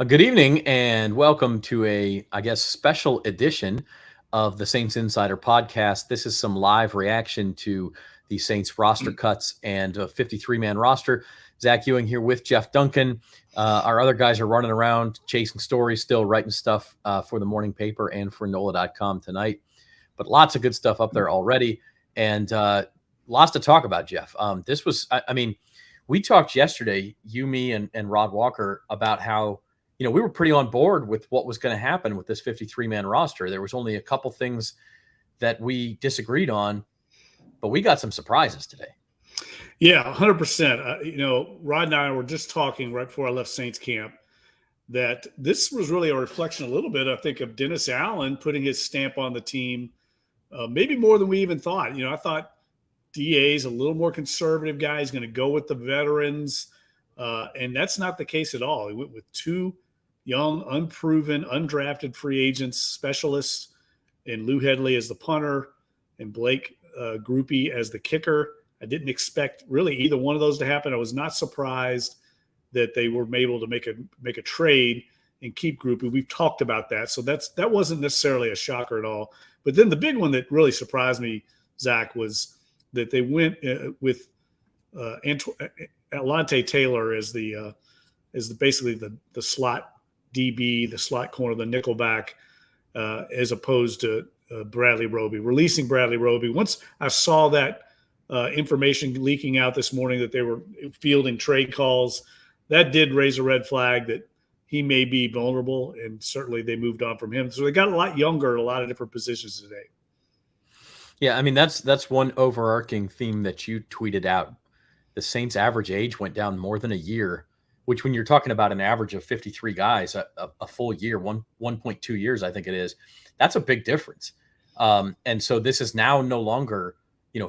Good evening and welcome to I guess, special edition of the Saints Insider podcast. This is some live reaction to the Saints roster cuts and a 53-man roster. Zach Ewing here with Jeff Duncan. Our other guys are running around chasing stories still, writing stuff for the morning paper and for NOLA.com tonight. But lots of good stuff up there already and lots to talk about, Jeff. This was, we talked yesterday, you, me, and Rod Walker, about how we were pretty on board with what was going to happen with this 53-man roster. There was only a couple things that we disagreed on, but we got some surprises today. Yeah, 100%. Rod and I were just talking right before I left Saints camp that this was really a reflection a little bit, I think, of Dennis Allen putting his stamp on the team, maybe more than we even thought. I thought DA's a little more conservative guy. He's going to go with the veterans, and that's not the case at all. He went with two young, unproven, undrafted free agents, specialists, and Lou Hedley as the punter and Blake Grupe as the kicker. I didn't expect really either one of those to happen. I was not surprised that they were able to make a trade and keep Grupe. We've talked about that, so that wasn't necessarily a shocker at all. But then the big one that really surprised me, Zach, was that they went with Allante Taylor as basically the slot DB, the slot corner, the nickelback, as opposed to Bradley Roby, releasing Bradley Roby. Once I saw that information leaking out this morning that they were fielding trade calls, that did raise a red flag that he may be vulnerable, and certainly they moved on from him. So they got a lot younger at a lot of different positions today. Yeah, that's one overarching theme that you tweeted out. The Saints' average age went down more than a year, which when you're talking about an average of 53 guys, a full year, 1.2 years, I think it is, that's a big difference. And so this is now no longer,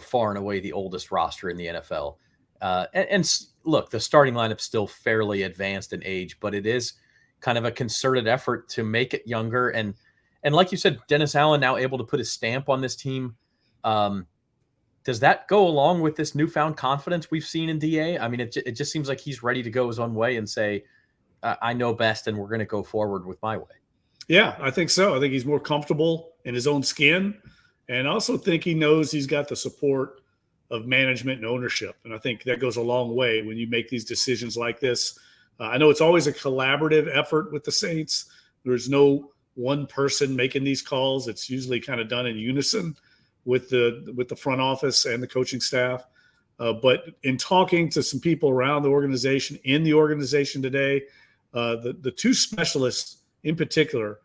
far and away the oldest roster in the NFL. And look, the starting lineup's still fairly advanced in age, but it is kind of a concerted effort to make it younger. And like you said, Dennis Allen now able to put his stamp on this team. Does that go along with this newfound confidence we've seen in DA? I mean, it just seems like he's ready to go his own way and say, I know best, and we're going to go forward with my way. Yeah, I think so. I think he's more comfortable in his own skin. And I also think he knows he's got the support of management and ownership. And I think that goes a long way when you make these decisions like this. I know it's always a collaborative effort with the Saints. There's no one person making these calls. It's usually kind of done in unison with the front office and the coaching staff. But in talking to some people around the organization, in the organization today, the two specialists in particular,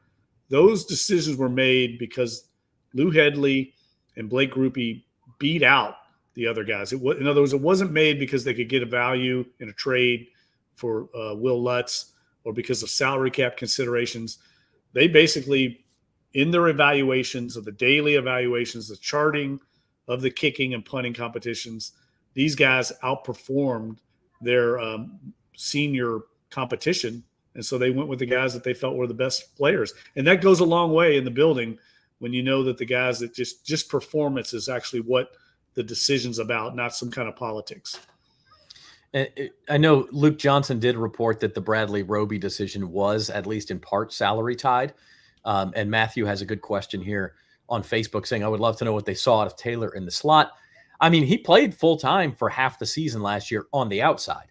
those decisions were made because Lou Hedley and Blake Grupe beat out the other guys. In other words, it wasn't made because they could get a value in a trade for Will Lutz or because of salary cap considerations. They basically, in their evaluations of the daily evaluations, the charting of the kicking and punting competitions, these guys outperformed their senior competition. And so they went with the guys that they felt were the best players. And that goes a long way in the building when you know that the guys that just performance is actually what the decision's about, not some kind of politics. I know Luke Johnson did report that the Bradley Roby decision was at least in part salary tied. And Matthew has a good question here on Facebook saying, I would love to know what they saw out of Taylor in the slot. I mean, he played full time for half the season last year on the outside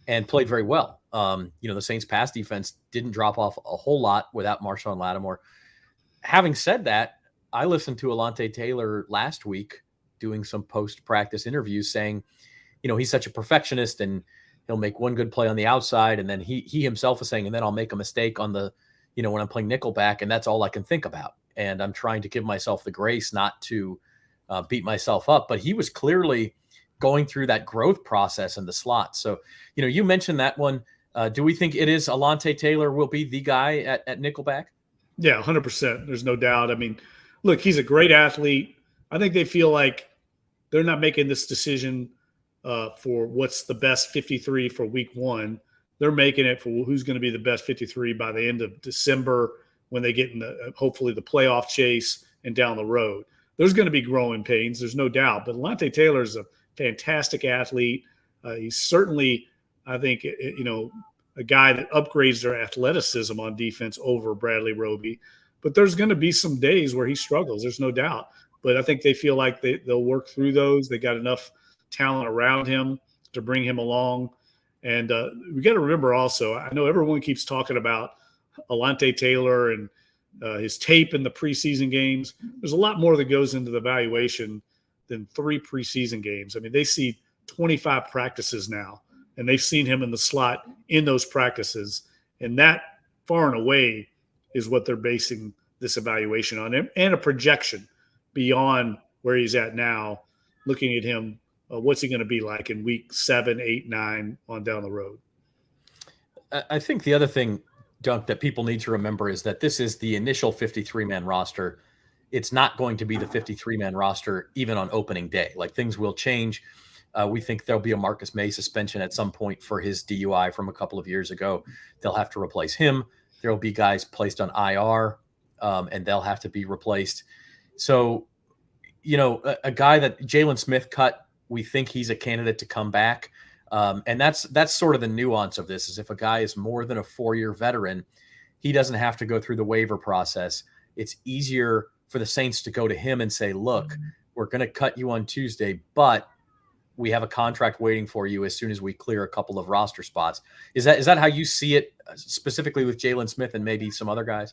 and played very well. The Saints pass defense didn't drop off a whole lot without Marshawn Lattimore. Having said that, I listened to Allante Taylor last week doing some post-practice interviews saying, he's such a perfectionist and he'll make one good play on the outside. And then he himself is saying, and then I'll make a mistake on the, when I'm playing nickelback, and that's all I can think about. And I'm trying to give myself the grace not to beat myself up. But he was clearly going through that growth process in the slot. So, you mentioned that one. Do we think it is Allante Taylor will be the guy at nickelback? Yeah, 100%. There's no doubt. I mean, look, he's a great athlete. I think they feel like they're not making this decision for what's the best 53 for week one. They're making it for who's going to be the best 53 by the end of December when they get in hopefully the playoff chase and down the road. There's going to be growing pains. There's no doubt. But Allante Taylor is a fantastic athlete. He's certainly, I think, a guy that upgrades their athleticism on defense over Bradley Roby. But there's going to be some days where he struggles. There's no doubt. But I think they feel like they'll work through those. They got enough talent around him to bring him along. And we got to remember also, I know everyone keeps talking about Allante Taylor and his tape in the preseason games. There's a lot more that goes into the evaluation than 3 preseason games. I mean, they see 25 practices now, and they've seen him in the slot in those practices. And that far and away is what they're basing this evaluation on, and a projection beyond where he's at now, looking at him, what's he going to be like in week 7, 8, 9 on down the road. I think the other thing, Dunk, that people need to remember is that this is the initial 53-man roster. It's not going to be the 53-man roster even on opening day. Like, things will change. We think there'll be a Marcus May suspension at some point for his DUI from a couple of years ago. They'll have to replace him. There'll be guys placed on IR, and they'll have to be replaced. So, a guy that Jaylon Smith cut, we think he's a candidate to come back. And that's sort of the nuance of this, is if a guy is more than a 4-year veteran, he doesn't have to go through the waiver process. It's easier for the Saints to go to him and say, look, we're going to cut you on Tuesday, but we have a contract waiting for you as soon as we clear a couple of roster spots. Is that how you see it, specifically with Jaylon Smith and maybe some other guys?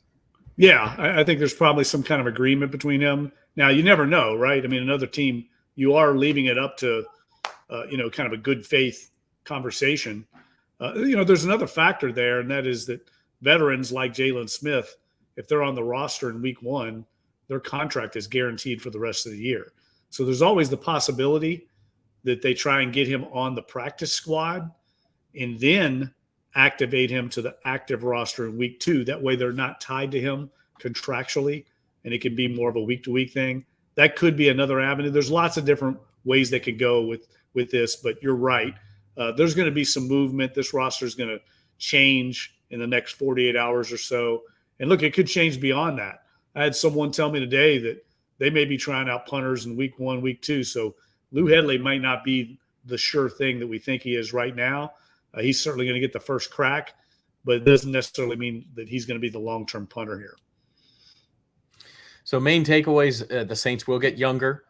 Yeah, I think there's probably some kind of agreement between them. Now, you never know, right? I mean, another team, you are leaving it up to, kind of a good faith conversation. There's another factor there, and that is that veterans like Jaylon Smith, if they're on the roster in week 1, their contract is guaranteed for the rest of the year. So there's always the possibility that they try and get him on the practice squad and then activate him to the active roster in week 2. That way they're not tied to him contractually, and it can be more of a week-to-week thing. That could be another avenue. There's lots of different ways they could go with this, but you're right. There's going to be some movement. This roster is going to change in the next 48 hours or so. And look, it could change beyond that. I had someone tell me today that they may be trying out punters in week 1, week 2. So Lou Headley might not be the sure thing that we think he is right now. He's certainly going to get the first crack, but it doesn't necessarily mean that he's going to be the long-term punter here. So main takeaways, the Saints will get younger.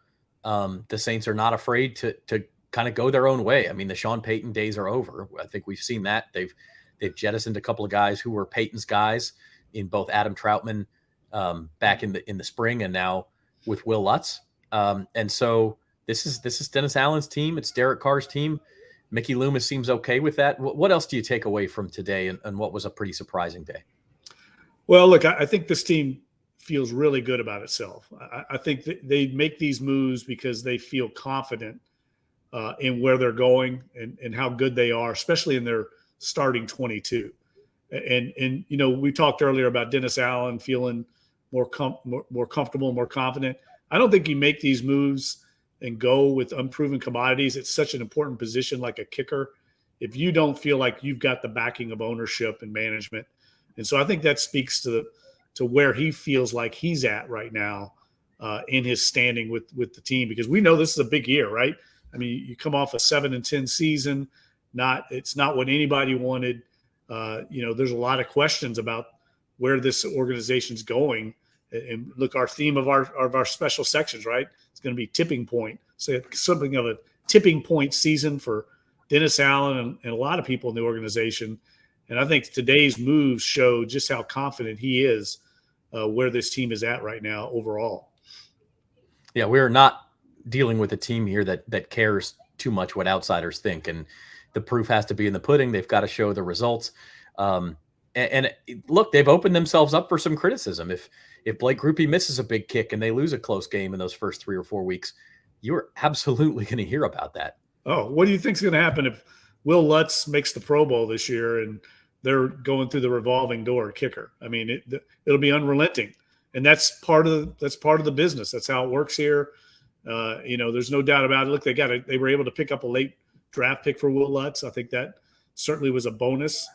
The Saints are not afraid to kind of go their own way. I mean, the Sean Payton days are over. I think we've seen that. They've jettisoned a couple of guys who were Payton's guys in both Adam Troutman back in the spring, and now with Will Lutz. And so this is Dennis Allen's team. It's Derek Carr's team. Mickey Loomis seems okay with that. What else do you take away from today and what was a pretty surprising day? Well, look, I think this team feels really good about itself. I think that they make these moves because they feel confident in where they're going and how good they are, especially in their starting 22. And we talked earlier about Dennis Allen feeling more comfortable, more confident. I don't think you make these moves and go with unproven commodities. It's such an important position, like a kicker, if you don't feel like you've got the backing of ownership and management. And so I think that speaks to where he feels like he's at right now in his standing with the team, because we know this is a big year, right? I mean, you come off a 7-10 season. It's not what anybody wanted. There's a lot of questions about where this organization's going. And look, our theme of our special sections, right? It's going to be tipping point. So something of a tipping point season for Dennis Allen and a lot of people in the organization. And I think today's moves show just how confident he is where this team is at right now overall. Yeah, we're not dealing with a team here that cares too much what outsiders think. And the proof has to be in the pudding. They've got to show the results. And look, they've opened themselves up for some criticism. If Blake Grupe misses a big kick and they lose a close game in those first 3 or 4 weeks, you're absolutely going to hear about that. Oh, what do you think is going to happen if Will Lutz makes the Pro Bowl this year and they're going through the revolving door kicker? I mean, it'll be unrelenting, and that's part of the business. That's how it works here. There's no doubt about it. Look, they were able to pick up a late draft pick for Will Lutz. I think that certainly was a bonus.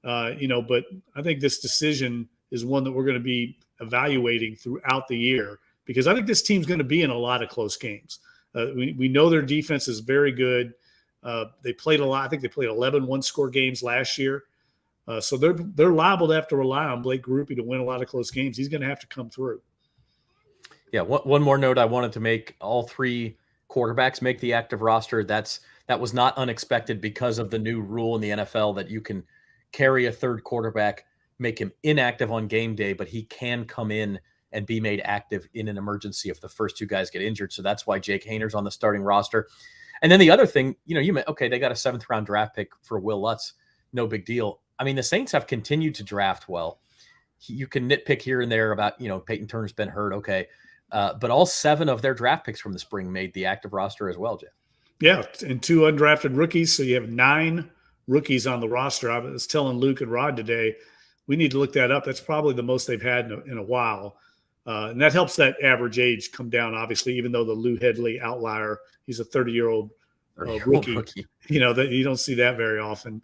But I think this decision is one that we're going to be evaluating throughout the year, because I think this team's going to be in a lot of close games. We know their defense is very good. They played a lot. I think they played 11 one-score games last year. So they're liable to have to rely on Blake Grupe to win a lot of close games. He's going to have to come through. Yeah, one more note I wanted to make: all three quarterbacks make the active roster. That was not unexpected because of the new rule in the NFL that you can carry a third quarterback, make him inactive on game day, but he can come in and be made active in an emergency if the first two guys get injured. So that's why Jake Hayner's on the starting roster. And then the other thing, they got a 7th round draft pick for Will Lutz. No big deal. I mean, the Saints have continued to draft well. You can nitpick here and there about, Peyton Turner's been hurt. Okay. But all 7 of their draft picks from the spring made the active roster as well, Jeff. Yeah, and 2 undrafted rookies. So you have 9 rookies on the roster. I was telling Luke and Rod today, we need to look that up. That's probably the most they've had in a while. And that helps that average age come down, obviously, even though the Lou Headley outlier, he's a 30-year-old rookie. That you don't see that very often.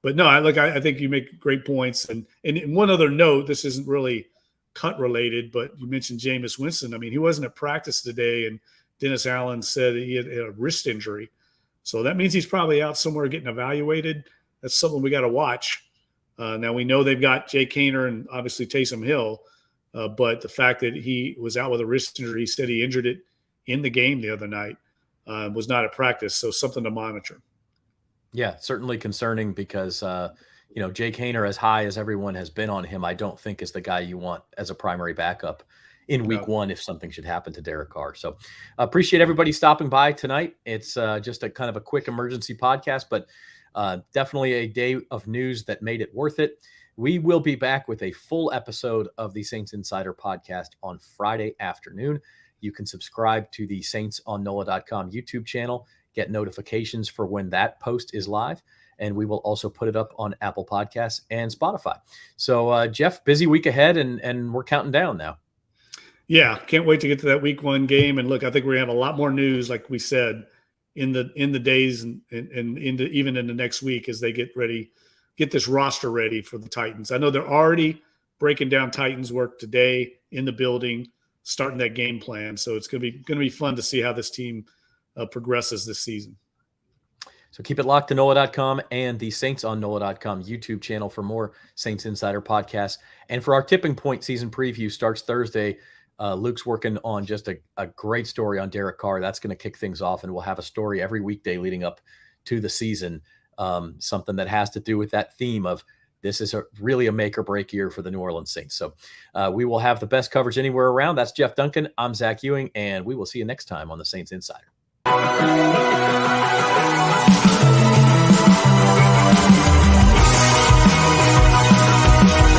But no, I think you make great points. And one other note, this isn't really cut related, but you mentioned Jameis Winston. I mean, he wasn't at practice today, and Dennis Allen said he had a wrist injury. So that means he's probably out somewhere getting evaluated. That's something we got to watch. Now we know they've got Jake Hayner and obviously Taysom Hill, but the fact that he was out with a wrist injury, he said he injured it in the game the other night, was not at practice. So something to monitor. Yeah, certainly concerning because, Jake Hayner, as high as everyone has been on him, I don't think is the guy you want as a primary backup in week 1 if something should happen to Derek Carr. So appreciate everybody stopping by tonight. It's just a kind of a quick emergency podcast, but definitely a day of news that made it worth it. We will be back with a full episode of the Saints Insider podcast on Friday afternoon. You can subscribe to the Saints on NOLA.com YouTube channel, get notifications for when that post is live, and we will also put it up on Apple Podcasts and Spotify. So, Jeff, busy week ahead, and we're counting down now. Yeah, can't wait to get to that week 1 game. And look, I think we're going to have a lot more news, like we said, in the days and even in the next week as they get this roster ready for the Titans. I know they're already breaking down Titans work today in the building, starting that game plan. So it's going to be fun to see how this team progresses this season. So keep it locked to NOLA.com and the Saints on NOLA.com YouTube channel for more Saints Insider podcasts. And for our Tipping Point season preview, starts Thursday. Luke's working on just a great story on Derek Carr. That's going to kick things off, and we'll have a story every weekday leading up to the season, something that has to do with that theme of this is really a make or break year for the New Orleans Saints. So we will have the best coverage anywhere around. That's Jeff Duncan. I'm Zach Ewing, and we will see you next time on the Saints Insider.